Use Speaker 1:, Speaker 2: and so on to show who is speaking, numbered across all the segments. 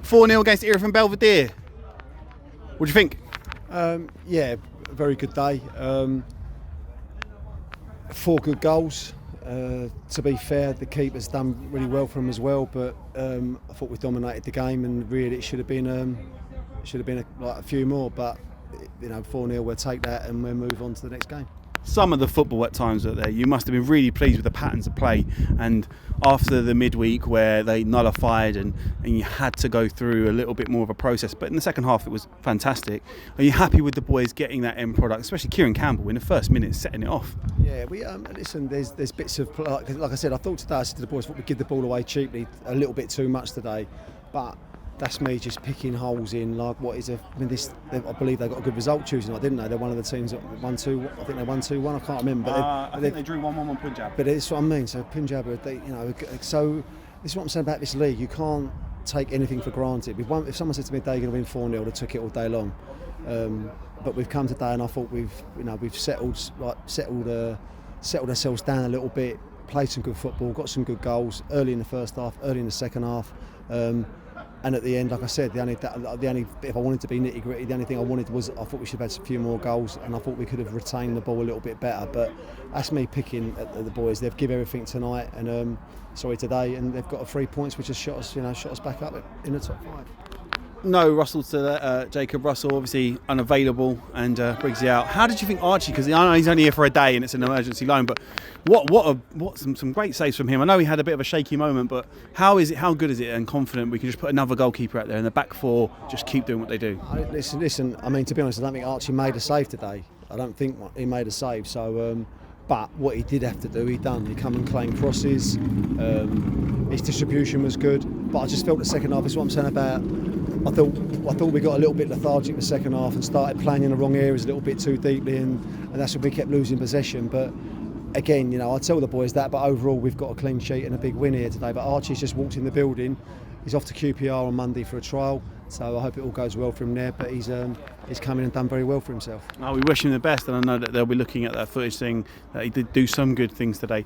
Speaker 1: 4-0 against Erith Belvedere. What do you think?
Speaker 2: Yeah, very good day. 4 good goals. To be fair, the keeper's done really well for him as well. But I thought we dominated the game, and really it should have been a few more. But 4-0, we'll take that and we'll move on to the next game.
Speaker 1: Some of the football at times out there, you must have been really pleased with the patterns of play, and after the midweek where they nullified and you had to go through a little bit more of a process, but in the second half it was fantastic. Are you happy with the boys getting that end product, especially Kieran Campbell in the first minute setting it off?
Speaker 2: Yeah, we listen, there's bits of, like I said, I said to the boys, we give the ball away cheaply a little bit too much today, but that's me just picking holes in I believe they got a good result Tuesday night, didn't they? They're one of the teams that won 2. I think they won 2-1. I can't remember.
Speaker 1: I think they drew 1-1 Punjab.
Speaker 2: But it's what I mean. So Punjab, so this is what I'm saying about this league. You can't take anything for granted. If someone said to me they're going to win 4-0, they took it all day long. But we've come today, and I thought we've settled ourselves down a little bit. Played some good football, got some good goals early in the first half, early in the second half. And at the end, like I said, the only if I wanted to be nitty gritty, the only thing I wanted was I thought we should have had a few more goals, and I thought we could have retained the ball a little bit better. But that's me picking at the boys. They've given everything tonight, and today, and they've got 3 points, which has shot us back up in the top 5.
Speaker 1: No Russell to Jacob Russell, obviously unavailable, and Briggsy out. How did you think Archie? Because I know he's only here for a day and it's an emergency loan, but what some great saves from him. I know he had a bit of a shaky moment, but how good is it and confident we can just put another goalkeeper out there and the back 4 just keep doing what they do?
Speaker 2: Listen. I mean, to be honest, I don't think Archie made a save today. I don't think he made a save. So, but what he did have to do, he done. He come and claimed crosses. His distribution was good, but I just felt the second half. That's what I'm saying about. I thought we got a little bit lethargic in the second half and started playing in the wrong areas a little bit too deeply, and that's when we kept losing possession. But again, I tell the boys that, but overall we've got a clean sheet and a big win here today. But Archie's just walked in the building. He's off to QPR on Monday for a trial, so I hope it all goes well for him there. But he's come in and done very well for himself.
Speaker 1: We wish him the best, and I know that they'll be looking at that footage saying that he did do some good things today.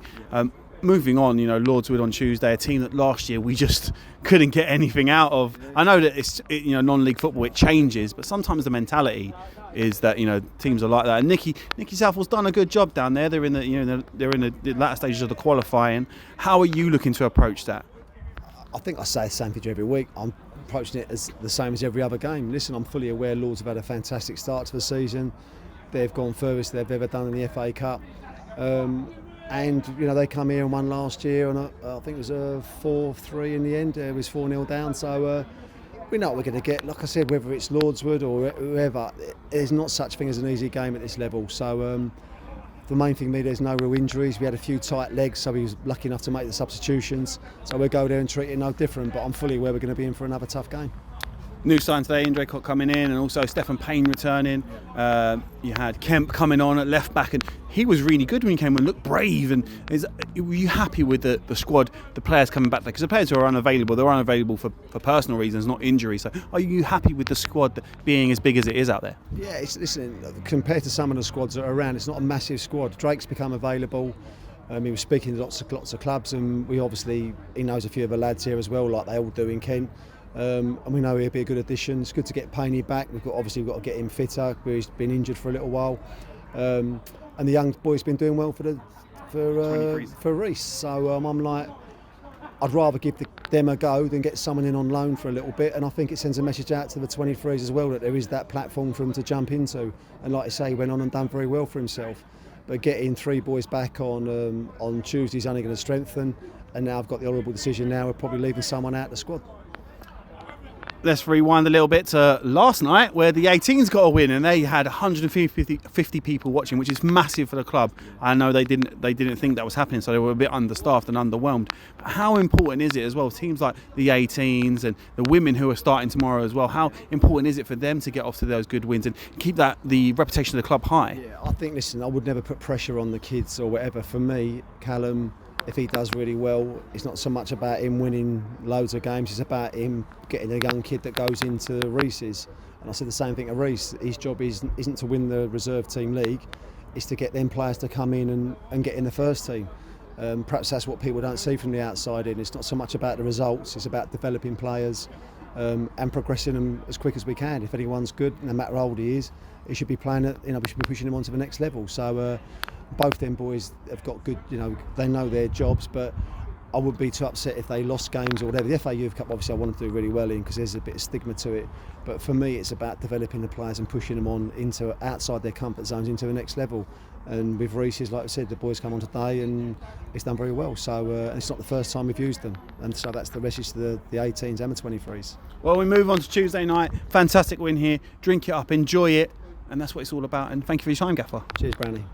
Speaker 1: Moving on, Lordswood on Tuesday, a team that last year we just couldn't get anything out of. I know that it's non-league football, it changes, but sometimes the mentality is that teams are like that. And Nicky Southall's done a good job down there. They're in the latter stages of the qualifying. How are you looking to approach that?
Speaker 2: I think I say the same thing every week. I'm approaching it as the same as every other game. Listen, I'm fully aware Lords have had a fantastic start to the season. They've gone furthest they've ever done in the FA Cup. And they come here and won last year, and I think it was 4-3 in the end. It was 4-0 down, so we know what we're going to get. Like I said, whether it's Lordswood or whoever, there's not such thing as an easy game at this level. So the main thing, there's no real injuries. We had a few tight legs, so he was lucky enough to make the substitutions. So we'll go there and treat it no different. But I'm fully aware we're going to be in for another tough game.
Speaker 1: New sign today, Indre Cott coming in, and also Stephen Payne returning. You had Kemp coming on at left back, and he was really good when he came and looked brave. And were you happy with the squad, the players coming back there? Because the players who are unavailable, they're unavailable for personal reasons, not injury. So are you happy with the squad being as big as it is out there?
Speaker 2: Yeah, listen, compared to some of the squads that are around, it's not a massive squad. Drake's become available. He was speaking to lots of clubs, and he knows a few of the lads here as well, like they all do in Kent. And we know he'll be a good addition. It's good to get Payne back. We've got to get him fitter. He's been injured for a little while, and the young boy's been doing well for Reece. So I'm like, I'd rather give them a go than get someone in on loan for a little bit. And I think it sends a message out to the 23s as well that there is that platform for him to jump into. And like I say, he went on and done very well for himself. But getting 3 boys back on Tuesday is only going to strengthen. And now I've got the horrible decision now of probably leaving someone out of the squad.
Speaker 1: Let's rewind a little bit to last night, where the 18s got a win and they had 150 people watching, which is massive for the club. I know they didn't think that was happening, so they were a bit understaffed and underwhelmed. But how important is it as well, teams like the 18s and the women who are starting tomorrow as well, how important is it for them to get off to those good wins and keep the reputation of the club high?
Speaker 2: Yeah, I think, listen, I would never put pressure on the kids or whatever. For me, Callum, if he does really well, it's not so much about him winning loads of games, it's about him getting a young kid that goes into Reece's. And I said the same thing to Reece. His job isn't to win the reserve team league, it's to get them players to come in and get in the first team. Perhaps that's what people don't see from the outside in. It's not so much about the results, it's about developing players. and progressing them as quick as we can. If anyone's good, no matter how old he is, he should be playing at, we should be pushing him on to the next level. So both them boys have got good, they know their jobs, but I wouldn't be too upset if they lost games or whatever. The FA Youth Cup, obviously, I want to do really well in because there's a bit of stigma to it. But for me, it's about developing the players and pushing them on into outside their comfort zones into the next level. And with Reese's, like I said, the boys come on today and it's done very well. So and it's not the first time we've used them. And so that's the message to the 18s and the 23s.
Speaker 1: Well, we move on to Tuesday night. Fantastic win here. Drink it up, enjoy it. And that's what it's all about. And thank you for your time, Gaffer.
Speaker 2: Cheers, Brownie.